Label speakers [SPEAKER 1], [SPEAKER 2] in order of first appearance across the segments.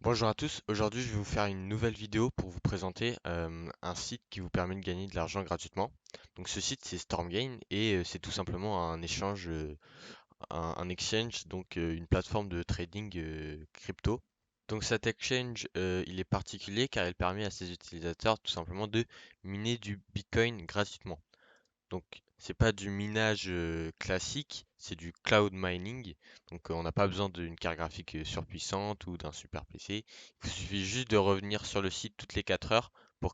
[SPEAKER 1] Bonjour à tous, aujourd'hui je vais vous faire une nouvelle vidéo pour vous présenter un site qui vous permet de gagner de l'argent gratuitement. Donc ce site c'est Stormgain et c'est tout simplement un échange, un exchange, donc une plateforme de trading crypto. Donc cet exchange il est particulier car il permet à ses utilisateurs tout simplement de miner du Bitcoin gratuitement. Donc, c'est pas du minage classique, c'est du cloud mining. Donc, on n'a pas besoin d'une carte graphique surpuissante ou d'un super PC. Il vous suffit juste de revenir sur le site toutes les 4 heures pour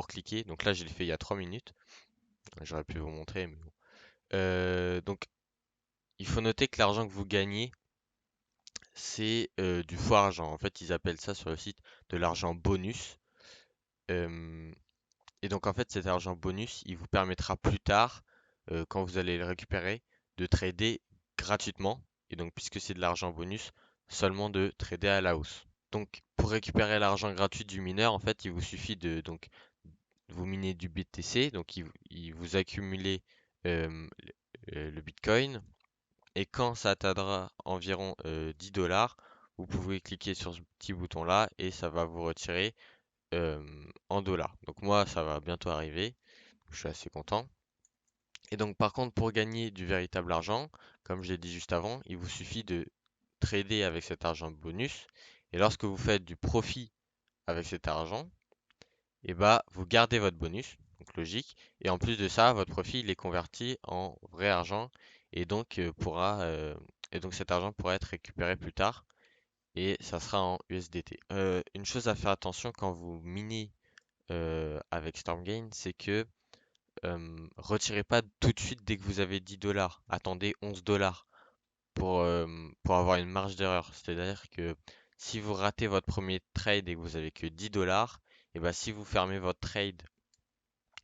[SPEAKER 1] cliquer. Donc là, je l'ai fait il y a 3 minutes. J'aurais pu vous montrer, mais bon. Donc, il faut noter que l'argent que vous gagnez, c'est du faux argent. En fait, ils appellent ça sur le site de l'argent bonus. Euh, Et donc en fait cet argent bonus, il vous permettra plus tard, quand vous allez le récupérer, de trader gratuitement. Et donc puisque c'est de l'argent bonus, seulement de trader à la hausse. Donc pour récupérer l'argent gratuit du mineur, en fait, il vous suffit de donc vous miner du BTC, donc il vous accumulez le Bitcoin. Et quand ça atteindra environ 10 dollars, vous pouvez cliquer sur ce petit bouton là et ça va vous retirer en dollars. Donc moi, ça va bientôt arriver. Je suis assez content. Et donc par contre, pour gagner du véritable argent, comme je l'ai dit juste avant, il vous suffit de trader avec cet argent bonus. Et lorsque vous faites du profit avec cet argent, et bah vous gardez votre bonus, donc logique. Et en plus de ça, votre profit il est converti en vrai argent et donc et donc cet argent pourra être récupéré plus tard et ça sera en USDT. Une chose à faire attention quand vous minez avec Stormgain, c'est que retirez pas tout de suite dès que vous avez 10 dollars. Attendez 11 dollars pour avoir une marge d'erreur. C'est-à-dire que si vous ratez votre premier trade et que vous avez que 10 dollars, et ben si vous fermez votre trade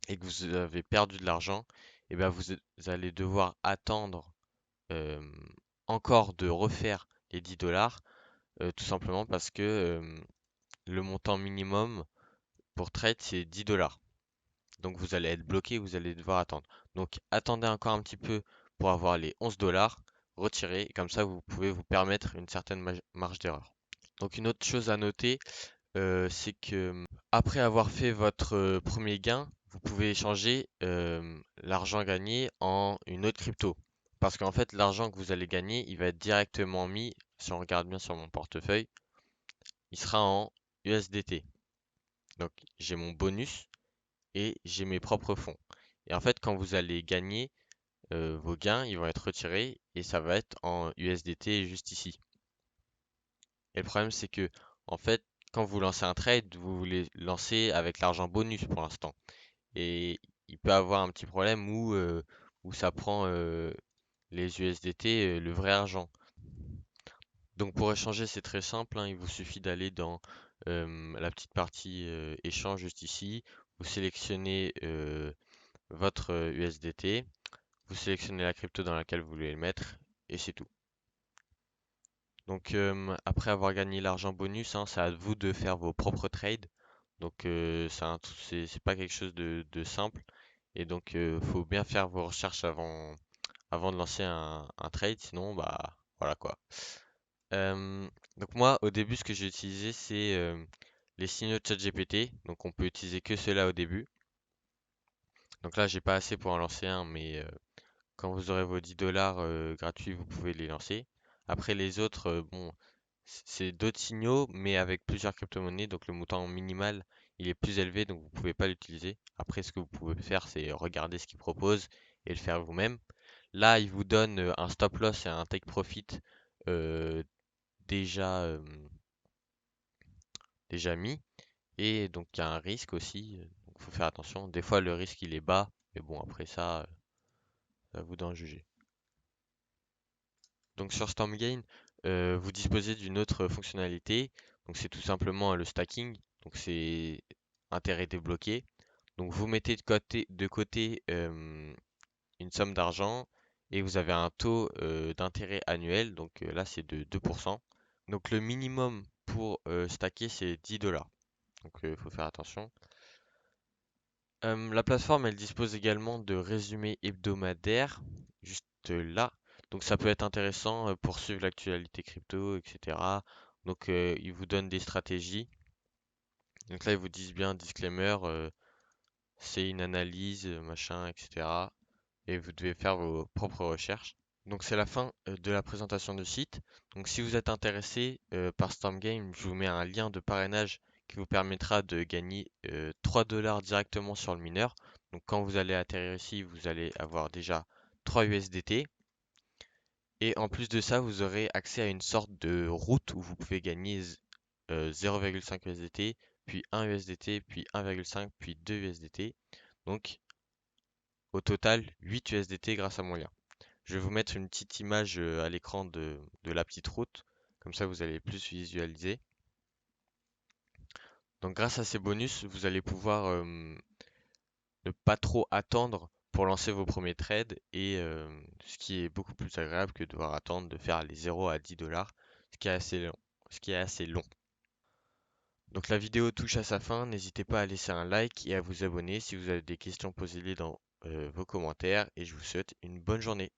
[SPEAKER 1] et que vous avez perdu de l'argent, et ben vous allez devoir attendre euh, encore de refaire les 10 dollars, tout simplement parce que le montant minimum pour trade c'est 10 dollars. Donc vous allez être bloqué, vous allez devoir attendre. Donc attendez encore un petit peu pour avoir les 11 dollars, retirez, et comme ça vous pouvez vous permettre une certaine marge d'erreur. Donc une autre chose à noter, c'est que après avoir fait votre premier gain, vous pouvez échanger l'argent gagné en une autre crypto. Parce qu'en fait, l'argent que vous allez gagner, il va être directement mis, si on regarde bien sur mon portefeuille, il sera en USDT. Donc j'ai mon bonus et j'ai mes propres fonds. Et en fait, quand vous allez gagner, vos gains, ils vont être retirés et ça va être en USDT juste ici. Et le problème, c'est que, en fait, quand vous lancez un trade, vous voulez lancer avec l'argent bonus pour l'instant. Et il peut avoir un petit problème où ça prend les USDT, le vrai argent. Donc pour échanger, c'est très simple, hein, il vous suffit d'aller dans la petite partie échange juste ici. Vous sélectionnez votre USDT. Vous sélectionnez la crypto dans laquelle vous voulez le mettre et c'est tout. Donc après avoir gagné l'argent bonus, hein, c'est à vous de faire vos propres trades. Donc c'est pas quelque chose de simple. Et donc faut bien faire vos recherches avant de lancer un trade, sinon bah voilà quoi. Euh, donc moi au début ce que j'ai utilisé c'est les signaux de ChatGPT. Donc on peut utiliser que cela au début. Donc là j'ai pas assez pour en lancer un, mais quand vous aurez vos 10 dollars gratuits, vous pouvez les lancer. Après les autres, bon, c'est d'autres signaux, mais avec plusieurs crypto-monnaies, donc le montant minimal, il est plus élevé, donc vous pouvez pas l'utiliser. Après, ce que vous pouvez faire, c'est regarder ce qu'il propose et le faire vous-même. Là, il vous donne un stop loss et un take profit euh, déjà, déjà mis, et donc il y a un risque aussi, donc faut faire attention. Des fois, le risque il est bas, mais bon, après ça, à vous d'en juger. Donc sur Stormgain, vous disposez d'une autre fonctionnalité. Donc c'est tout simplement le stacking. Donc c'est intérêt débloqué. Donc vous mettez de côté une somme d'argent et vous avez un taux d'intérêt annuel. Donc là c'est de 2%. Donc le minimum pour stacker c'est 10 dollars. Donc il faut faire attention. La plateforme, elle dispose également de résumés hebdomadaires, juste là. Donc ça peut être intéressant pour suivre l'actualité crypto, etc. Donc ils vous donnent des stratégies. Donc là ils vous disent bien disclaimer, c'est une analyse, machin, etc. Et vous devez faire vos propres recherches. Donc c'est la fin de la présentation du site. Donc si vous êtes intéressé par Storm Game, je vous mets un lien de parrainage qui vous permettra de gagner 3 dollars directement sur le mineur. Donc quand vous allez atterrir ici, vous allez avoir déjà 3 USDT. Et en plus de ça, vous aurez accès à une sorte de route où vous pouvez gagner 0,5 USDT, puis 1 USDT, puis 1,5, puis 2 USDT. Donc au total 8 USDT grâce à mon lien. Je vais vous mettre une petite image à l'écran de la petite route, comme ça vous allez plus visualiser. Donc grâce à ces bonus, vous allez pouvoir ne pas trop attendre pour lancer vos premiers trades et ce qui est beaucoup plus agréable que de devoir attendre de faire les 0 à 10 dollars, ce qui est assez long. Ce qui est assez long. Donc la vidéo touche à sa fin, n'hésitez pas à laisser un like et à vous abonner si vous avez des questions, posez-les dans vos commentaires et je vous souhaite une bonne journée.